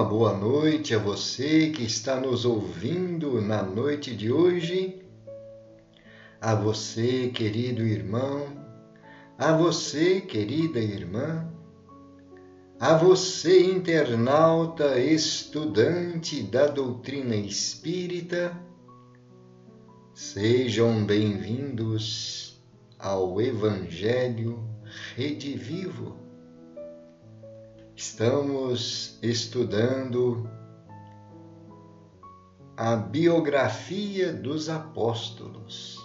boa noite a você que está nos ouvindo na noite de hoje, a você, querido irmão, a você, querida irmã, a você, internauta, estudante da doutrina espírita, sejam bem-vindos ao Evangelho Redivivo. Estamos estudando a biografia dos apóstolos.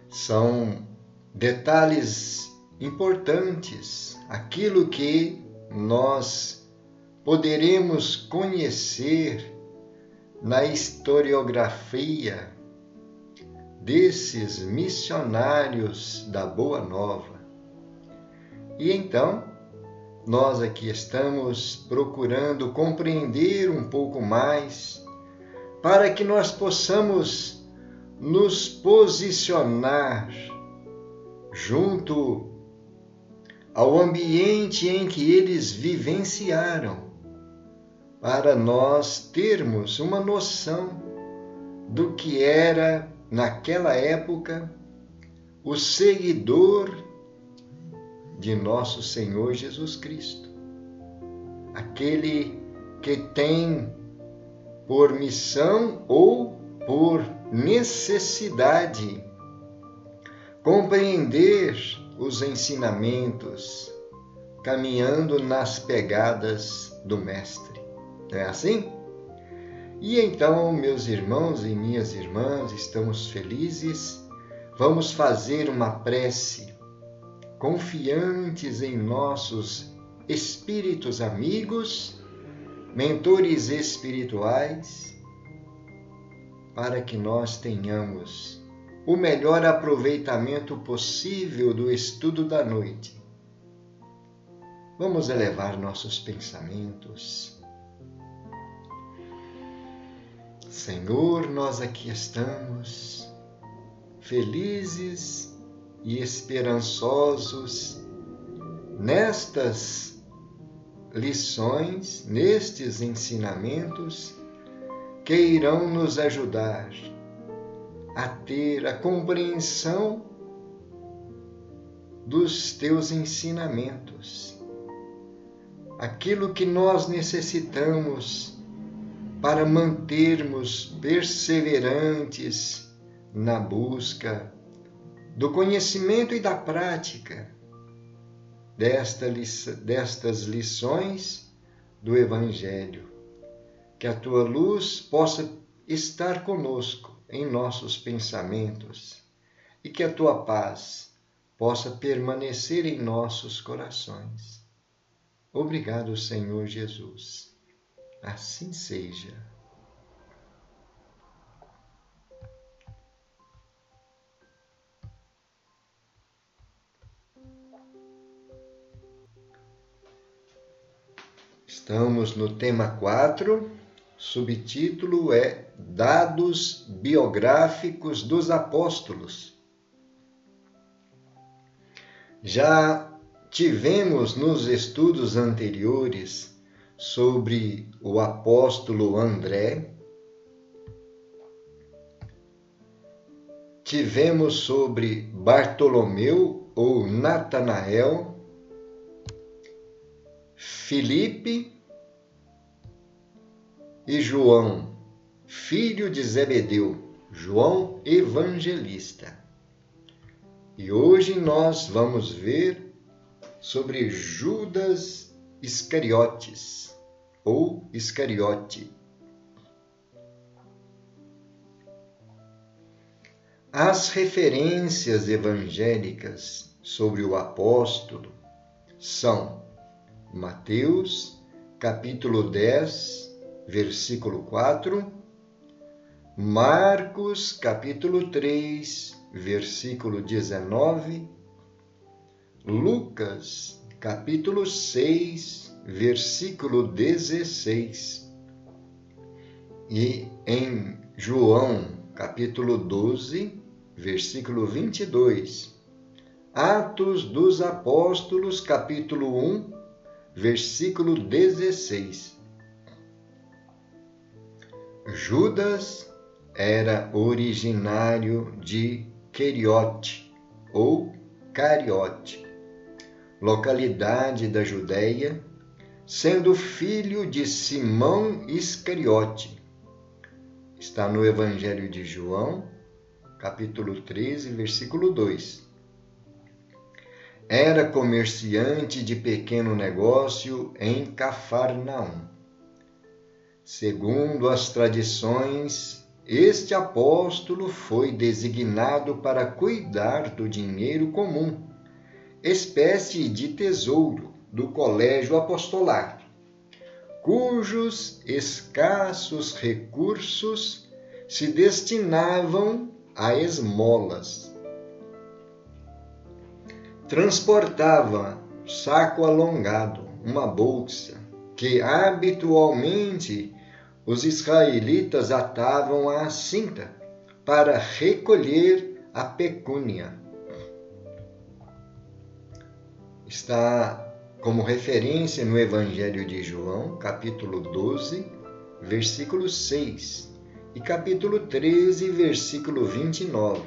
São detalhes importantes, aquilo que nós poderemos conhecer na historiografia desses missionários da Boa Nova. E então, nós aqui estamos procurando compreender um pouco mais para que nós possamos nos posicionar junto ao ambiente em que eles vivenciaram, para nós termos uma noção do que era, naquela época, o seguidor de nosso Senhor Jesus Cristo. Aquele que tem por missão ou por necessidade compreender os ensinamentos, caminhando nas pegadas do Mestre. Não é assim? E então, meus irmãos e minhas irmãs, estamos felizes. Vamos fazer uma prece, confiantes em nossos espíritos amigos, mentores espirituais, para que nós tenhamos o melhor aproveitamento possível do estudo da noite. Vamos elevar nossos pensamentos. Senhor, nós aqui estamos, felizes e esperançosos nestas lições, nestes ensinamentos que irão nos ajudar a ter a compreensão dos teus ensinamentos, aquilo que nós necessitamos para mantermos perseverantes na busca do conhecimento e da prática destas lições do Evangelho. Que a tua luz possa estar conosco em nossos pensamentos e que a tua paz possa permanecer em nossos corações. Obrigado, Senhor Jesus. Assim seja. Estamos no tema 4, subtítulo é Dados Biográficos dos Apóstolos. Já tivemos nos estudos anteriores sobre o apóstolo André, tivemos sobre Bartolomeu ou Natanael, Filipe e João, filho de Zebedeu, João Evangelista. E hoje nós vamos ver sobre Judas Iscariotes, ou Iscariote. As referências evangélicas sobre o apóstolo são Mateus, capítulo 10, versículo 4, Marcos, capítulo 3, versículo 19, Lucas, capítulo 6, versículo 16, e em João, capítulo 12, versículo 22, Atos dos Apóstolos, capítulo 1, versículo 16. Judas era originário de Queriote ou Cariote, localidade da Judéia, sendo filho de Simão Iscariote. Está no Evangelho de João, capítulo 13, versículo 2. Era comerciante de pequeno negócio em Cafarnaum. Segundo as tradições, este apóstolo foi designado para cuidar do dinheiro comum, espécie de tesouro do colégio apostolar, cujos escassos recursos se destinavam a esmolas. Transportava saco alongado, uma bolsa, que habitualmente os israelitas atavam à cinta para recolher a pecúnia. Está como referência no Evangelho de João, capítulo 12, versículo 6, e capítulo 13, versículo 29.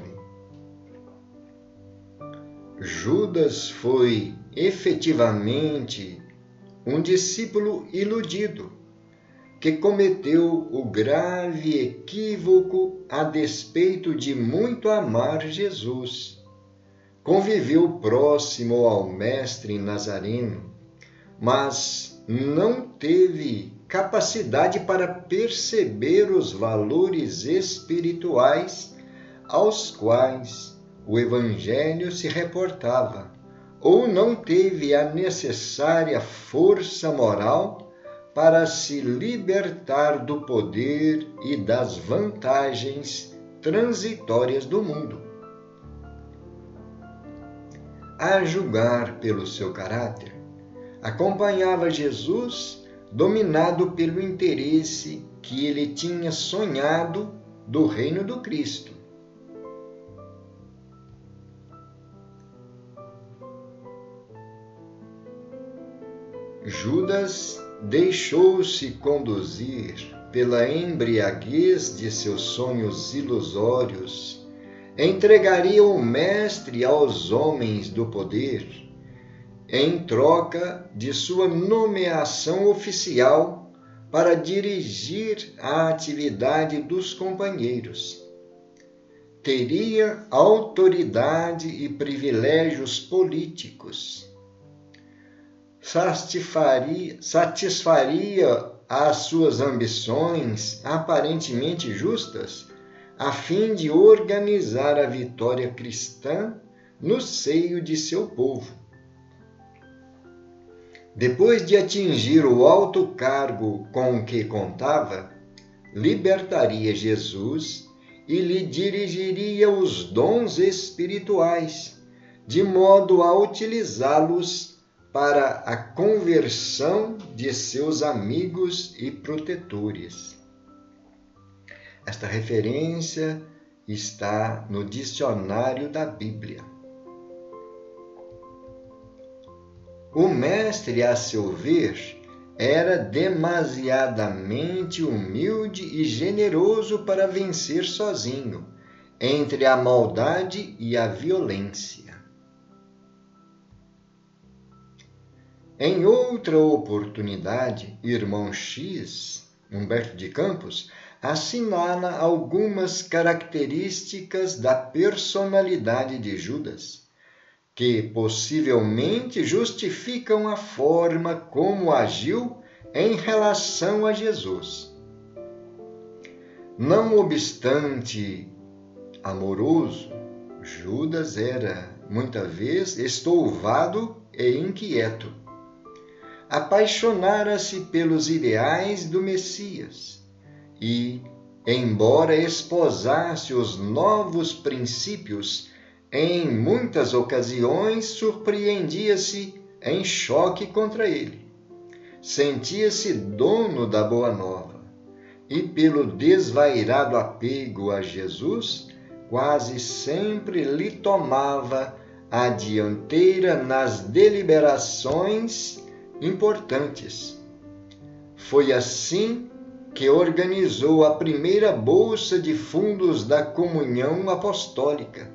Judas foi efetivamente um discípulo iludido, que cometeu o grave equívoco a despeito de muito amar Jesus. Conviveu próximo ao mestre nazareno, mas não teve capacidade para perceber os valores espirituais aos quais o Evangelho se reportava, ou não teve a necessária força moral para se libertar do poder e das vantagens transitórias do mundo. A julgar pelo seu caráter, acompanhava Jesus dominado pelo interesse que ele tinha sonhado do reino do Cristo. Judas deixou-se conduzir pela embriaguez de seus sonhos ilusórios, entregaria o mestre aos homens do poder, em troca de sua nomeação oficial para dirigir a atividade dos companheiros. Teria autoridade e privilégios políticos. Satisfaria as suas ambições aparentemente justas, a fim de organizar a vitória cristã no seio de seu povo. Depois de atingir o alto cargo com que contava, libertaria Jesus e lhe dirigiria os dons espirituais, de modo a utilizá-los para a conversão de seus amigos e protetores. Esta referência está no dicionário da Bíblia. O mestre, a seu ver, era demasiadamente humilde e generoso para vencer sozinho entre a maldade e a violência. Em outra oportunidade, irmão X, Humberto de Campos, assinala algumas características da personalidade de Judas, que possivelmente justificam a forma como agiu em relação a Jesus. Não obstante amoroso, Judas era, muitas vezes, estouvado e inquieto. Apaixonara-se pelos ideais do Messias e, embora esposasse os novos princípios, em muitas ocasiões surpreendia-se em choque contra ele. Sentia-se dono da Boa Nova e, pelo desvairado apego a Jesus, quase sempre lhe tomava a dianteira nas deliberações importantes. Foi assim que organizou a primeira bolsa de fundos da comunhão apostólica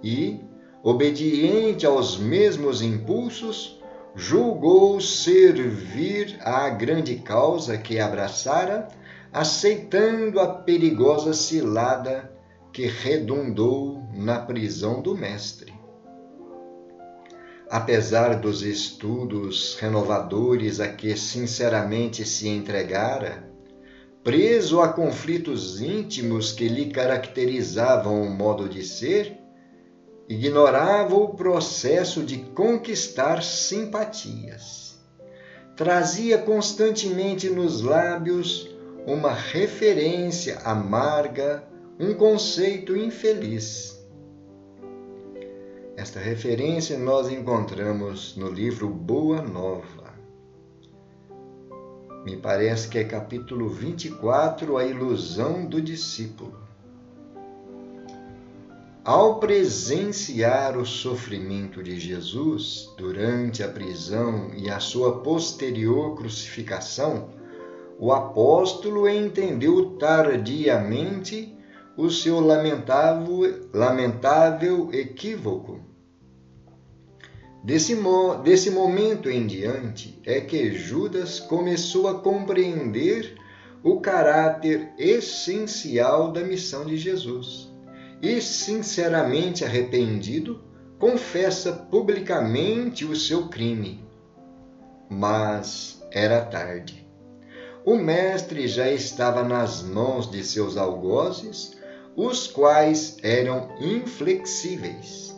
e, obediente aos mesmos impulsos, julgou servir à grande causa que abraçara, aceitando a perigosa cilada que redundou na prisão do mestre. Apesar dos estudos renovadores a que sinceramente se entregara, preso a conflitos íntimos que lhe caracterizavam o modo de ser, ignorava o processo de conquistar simpatias. Trazia constantemente nos lábios uma referência amarga, um conceito infeliz. Esta referência nós encontramos no livro Boa Nova. Me parece que é capítulo 24, A Ilusão do Discípulo. Ao presenciar o sofrimento de Jesus durante a prisão e a sua posterior crucificação, o apóstolo entendeu tardiamente o seu lamentável equívoco. Desse momento em diante é que Judas começou a compreender o caráter essencial da missão de Jesus e, sinceramente arrependido, confessa publicamente o seu crime. Mas era tarde. O mestre já estava nas mãos de seus algozes, os quais eram inflexíveis.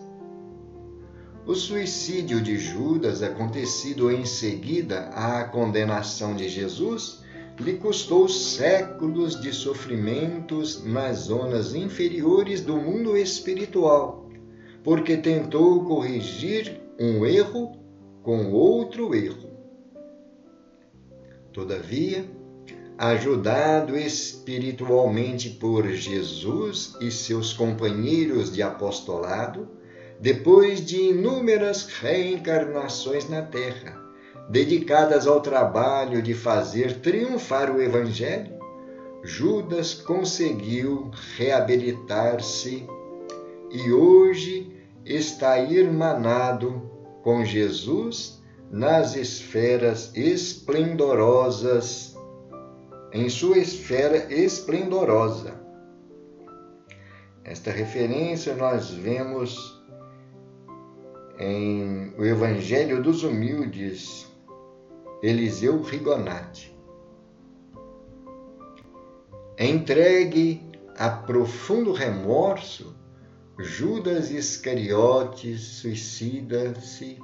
O suicídio de Judas, acontecido em seguida à condenação de Jesus, lhe custou séculos de sofrimentos nas zonas inferiores do mundo espiritual, porque tentou corrigir um erro com outro erro. Todavia, ajudado espiritualmente por Jesus e seus companheiros de apostolado, depois de inúmeras reencarnações na Terra, dedicadas ao trabalho de fazer triunfar o Evangelho, Judas conseguiu reabilitar-se e hoje está irmanado com Jesus nas esferas esplendorosas, em sua esfera esplendorosa. Esta referência nós vemos em O Evangelho dos Humildes, Eliseu Rigonati. Entregue a profundo remorso, Judas Iscariotes suicida-se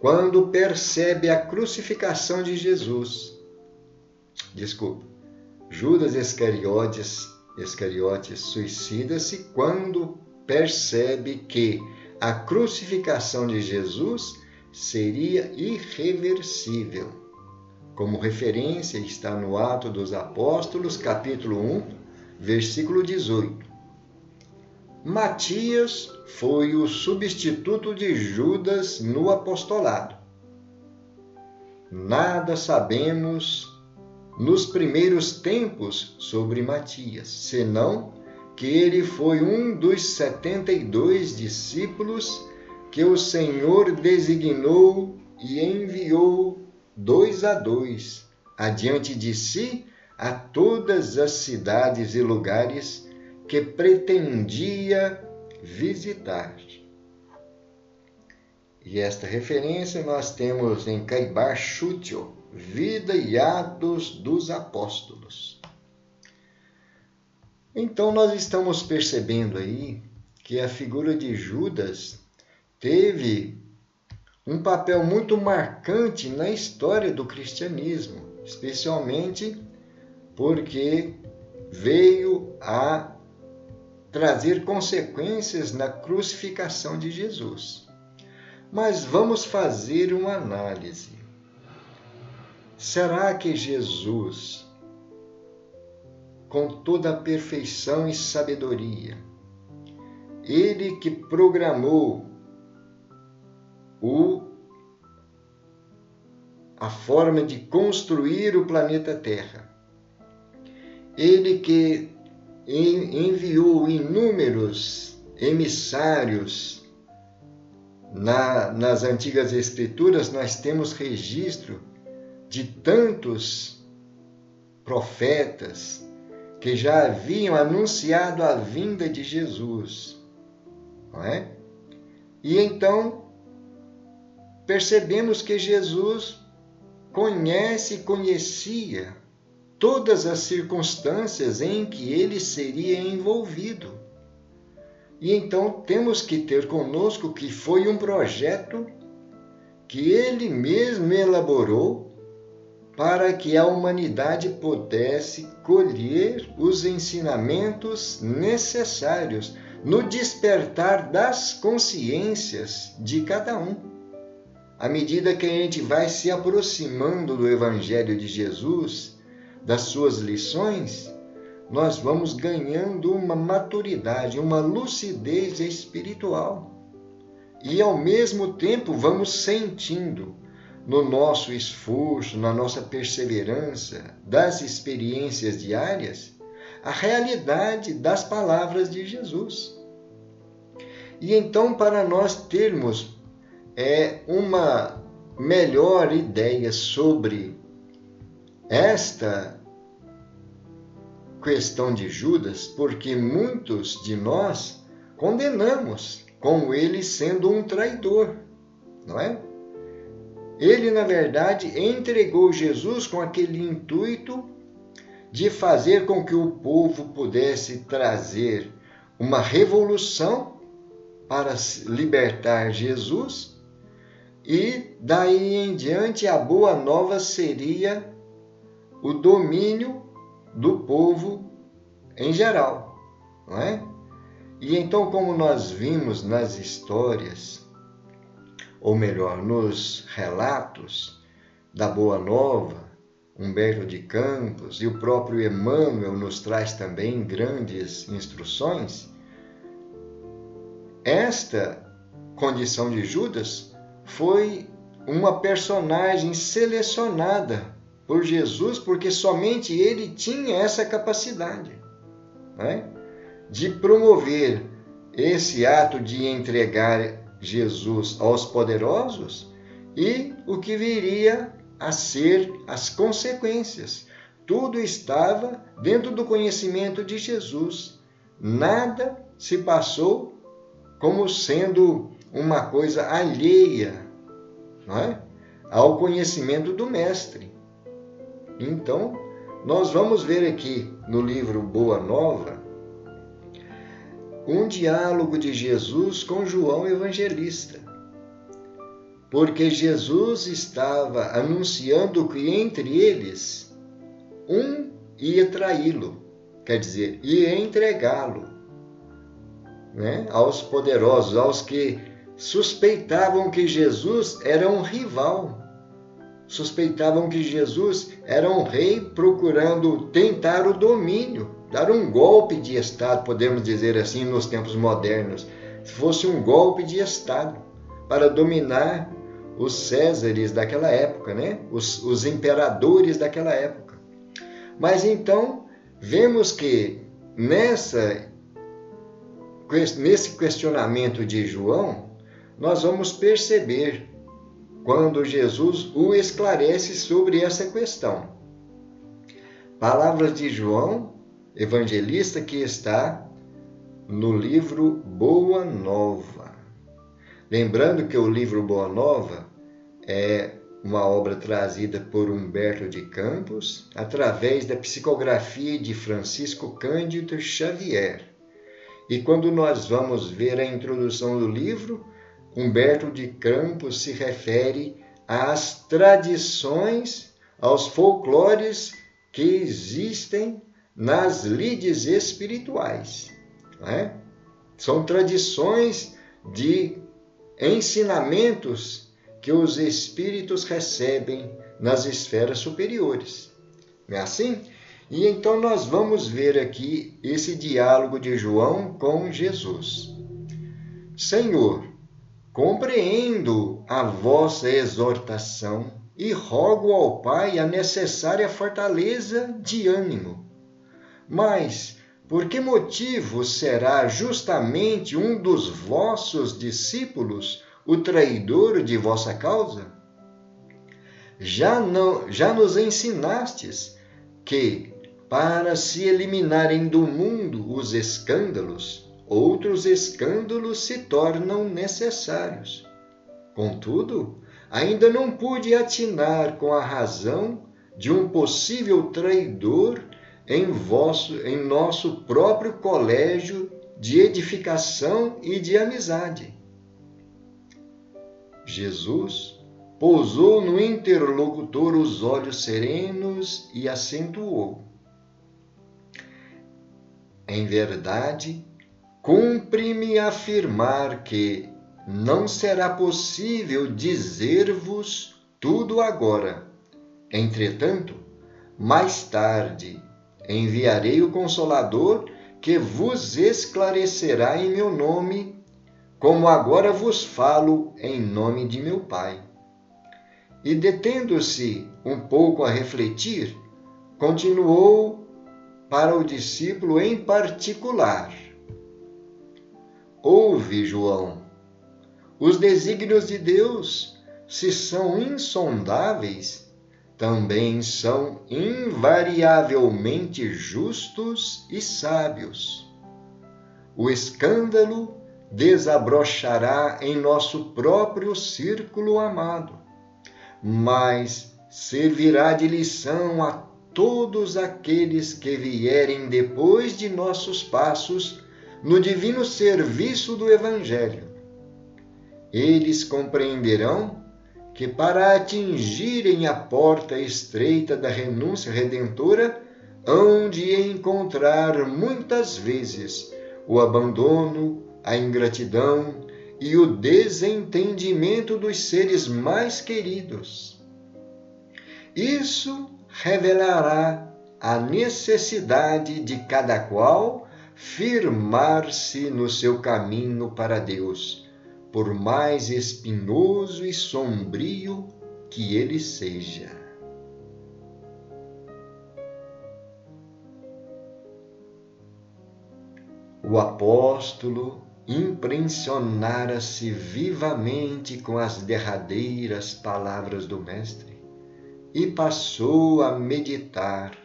quando percebe a crucificação de Jesus. Judas Iscariotes suicida-se quando percebe que a crucificação de Jesus seria irreversível. Como referência está no Atos dos Apóstolos, capítulo 1, versículo 18. Matias foi o substituto de Judas no apostolado. Nada sabemos nos primeiros tempos sobre Matias, senão que ele foi um dos 72 discípulos que o Senhor designou e enviou 2 a 2, adiante de si a todas as cidades e lugares que pretendia visitar. E esta referência nós temos em Caibar Chútil, Vida e Atos dos Apóstolos. Então nós estamos percebendo aí que a figura de Judas teve um papel muito marcante na história do cristianismo, especialmente porque veio a trazer consequências na crucificação de Jesus. Mas vamos fazer uma análise. Será que Jesus, com toda a perfeição e sabedoria, ele que programou a forma de construir o planeta Terra, ele que enviou inúmeros emissários. Nas antigas escrituras nós temos registro de tantos profetas que já haviam anunciado a vinda de Jesus, não é? E então percebemos que Jesus conhecia todas as circunstâncias em que ele seria envolvido. E então temos que ter conosco que foi um projeto que ele mesmo elaborou para que a humanidade pudesse colher os ensinamentos necessários no despertar das consciências de cada um. À medida que a gente vai se aproximando do Evangelho de Jesus, das suas lições, nós vamos ganhando uma maturidade, uma lucidez espiritual. E, ao mesmo tempo, vamos sentindo no nosso esforço, na nossa perseverança, das experiências diárias, a realidade das palavras de Jesus. E então, para nós termos uma melhor ideia sobre esta questão de Judas, porque muitos de nós condenamos como ele sendo um traidor, não é? Ele, na verdade, entregou Jesus com aquele intuito de fazer com que o povo pudesse trazer uma revolução para libertar Jesus, e daí em diante a boa nova seria o domínio do povo em geral, não é? E então, como nós vimos nas histórias, ou melhor, nos relatos da Boa Nova, Humberto de Campos e o próprio Emmanuel nos traz também grandes instruções, esta condição de Judas foi uma personagem selecionada por Jesus, porque somente ele tinha essa capacidade, né, de promover esse ato de entregar Jesus aos poderosos e o que viria a ser as consequências. Tudo estava dentro do conhecimento de Jesus. Nada se passou como sendo uma coisa alheia, não é, ao conhecimento do Mestre. Então, nós vamos ver aqui no livro Boa Nova um diálogo de Jesus com João Evangelista, porque Jesus estava anunciando que entre eles um ia traí-lo, quer dizer, ia entregá-lo, né, aos poderosos, aos que suspeitavam que Jesus era um rival, suspeitavam que Jesus era um rei procurando tentar o domínio, dar um golpe de Estado, podemos dizer assim, nos tempos modernos. Se fosse um golpe de Estado para dominar os Césares daquela época, né? Os imperadores daquela época. Mas então, vemos que nesse questionamento de João, nós vamos perceber quando Jesus o esclarece sobre essa questão. Palavras de João Evangelista, que está no livro Boa Nova. Lembrando que o livro Boa Nova é uma obra trazida por Humberto de Campos através da psicografia de Francisco Cândido Xavier. E quando nós vamos ver a introdução do livro, Humberto de Campos se refere às tradições, aos folclores que existem nas lides espirituais, não é? São tradições de ensinamentos que os espíritos recebem nas esferas superiores. Não é assim? E então nós vamos ver aqui esse diálogo de João com Jesus. Senhor, compreendo a vossa exortação e rogo ao Pai a necessária fortaleza de ânimo, Mas por que motivo será justamente um dos vossos discípulos o traidor de vossa causa? Já nos ensinastes que, para se eliminarem do mundo os escândalos, outros escândalos se tornam necessários. Contudo, ainda não pude atinar com a razão de um possível traidor em nosso próprio colégio de edificação e de amizade. Jesus pousou no interlocutor os olhos serenos e acentuou: em verdade, cumpre-me afirmar que não será possível dizer-vos tudo agora. Entretanto, mais tarde enviarei o Consolador que vos esclarecerá em meu nome, como agora vos falo em nome de meu Pai. E detendo-se um pouco a refletir, continuou para o discípulo em particular: ouve, João, os desígnios de Deus, se são insondáveis, também são invariavelmente justos e sábios. O escândalo desabrochará em nosso próprio círculo amado, mas servirá de lição a todos aqueles que vierem depois de nossos passos no divino serviço do Evangelho. Eles compreenderão que, para atingirem a porta estreita da renúncia redentora, hão de encontrar muitas vezes o abandono, a ingratidão e o desentendimento dos seres mais queridos. Isso revelará a necessidade de cada qual firmar-se no seu caminho para Deus, por mais espinhoso e sombrio que ele seja. O apóstolo impressionara-se vivamente com as derradeiras palavras do Mestre e passou a meditar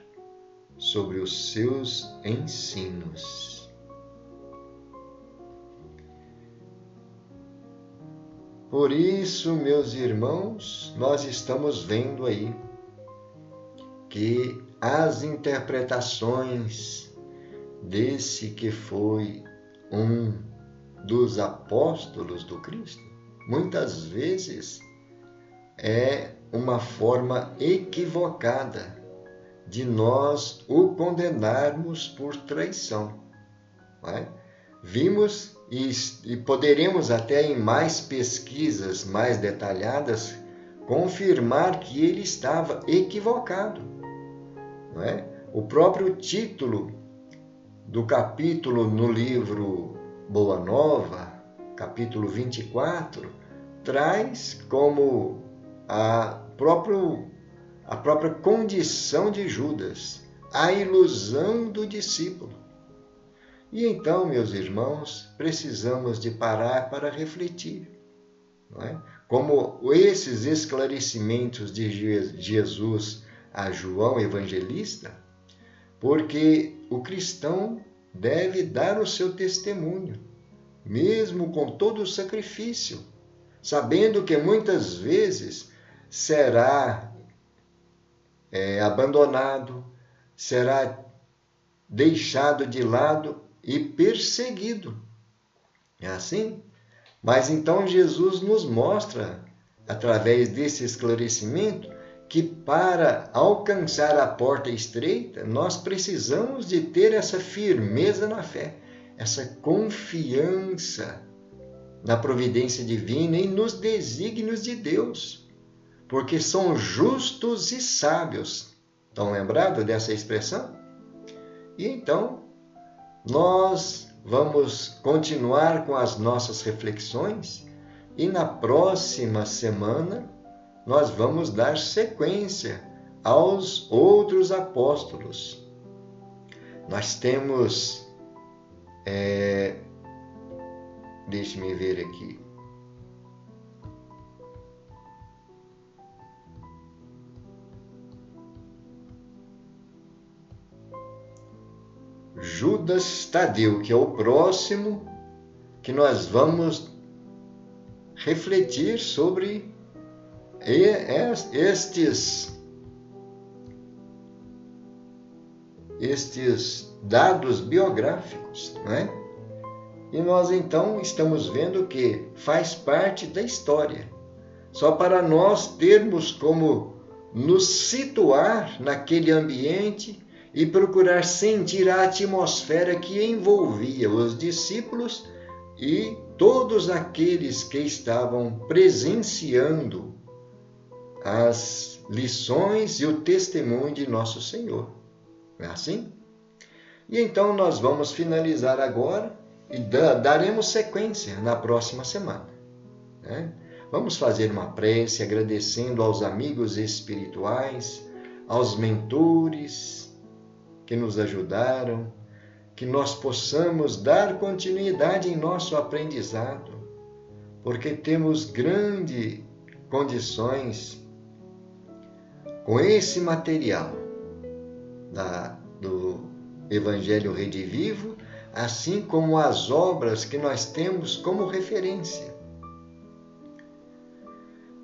sobre os seus ensinos. Por isso, meus irmãos, nós estamos vendo aí que as interpretações desse que foi um dos apóstolos do Cristo, muitas vezes é uma forma equivocada de nós o condenarmos por traição. Não é? Vimos e poderemos até em mais pesquisas mais detalhadas confirmar que ele estava equivocado. Não é? O próprio título do capítulo no livro Boa Nova, capítulo 24, traz como a própria condição de Judas, a ilusão do discípulo. E então, meus irmãos, precisamos de parar para refletir, não é? Como esses esclarecimentos de Jesus a João Evangelista, porque o cristão deve dar o seu testemunho, mesmo com todo o sacrifício, sabendo que muitas vezes será abandonado, será deixado de lado e perseguido. É assim? Mas então Jesus nos mostra, através desse esclarecimento, que para alcançar a porta estreita, nós precisamos de ter essa firmeza na fé, essa confiança na providência divina e nos desígnios de Deus, porque são justos e sábios. Estão lembrados dessa expressão? E então, nós vamos continuar com as nossas reflexões e na próxima semana nós vamos dar sequência aos outros apóstolos. Nós temos, deixe-me ver aqui, Judas Tadeu, que é o próximo que nós vamos refletir sobre estes dados biográficos, não é? E nós então estamos vendo que faz parte da história. Só para nós termos como nos situar naquele ambiente e procurar sentir a atmosfera que envolvia os discípulos e todos aqueles que estavam presenciando as lições e o testemunho de nosso Senhor. Não é assim? E então nós vamos finalizar agora e daremos sequência na próxima semana, né? Vamos fazer uma prece agradecendo aos amigos espirituais, aos mentores que nos ajudaram, que nós possamos dar continuidade em nosso aprendizado, porque temos grandes condições com esse material do Evangelho Redivivo, assim como as obras que nós temos como referência.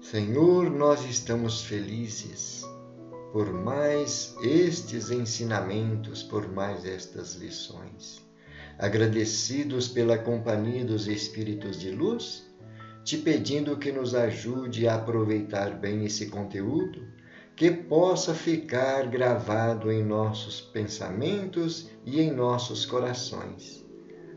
Senhor, nós estamos felizes por mais estes ensinamentos, por mais estas lições. Agradecidos pela companhia dos Espíritos de Luz, te pedindo que nos ajude a aproveitar bem esse conteúdo, que possa ficar gravado em nossos pensamentos e em nossos corações,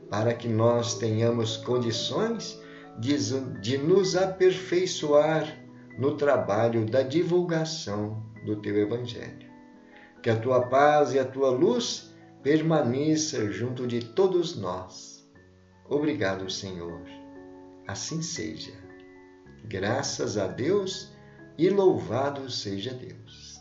para que nós tenhamos condições de nos aperfeiçoar no trabalho da divulgação do Teu Evangelho. Que a Tua paz e a Tua luz permaneça junto de todos nós. Obrigado, Senhor. Assim seja. Graças a Deus e louvado seja Deus.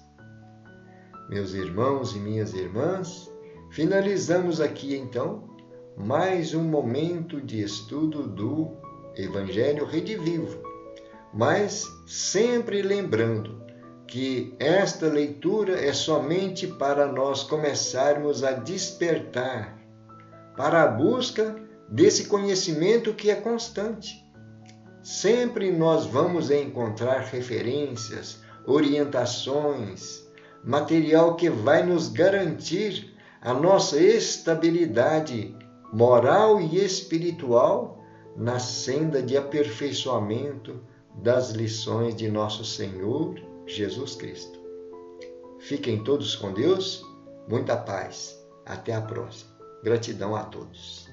Meus irmãos e minhas irmãs, finalizamos aqui então mais um momento de estudo do Evangelho Redivivo, mas sempre lembrando que esta leitura é somente para nós começarmos a despertar para a busca desse conhecimento que é constante. Sempre nós vamos encontrar referências, orientações, material que vai nos garantir a nossa estabilidade moral e espiritual na senda de aperfeiçoamento das lições de nosso Senhor Jesus Cristo. Fiquem todos com Deus, muita paz. Até a próxima. Gratidão a todos.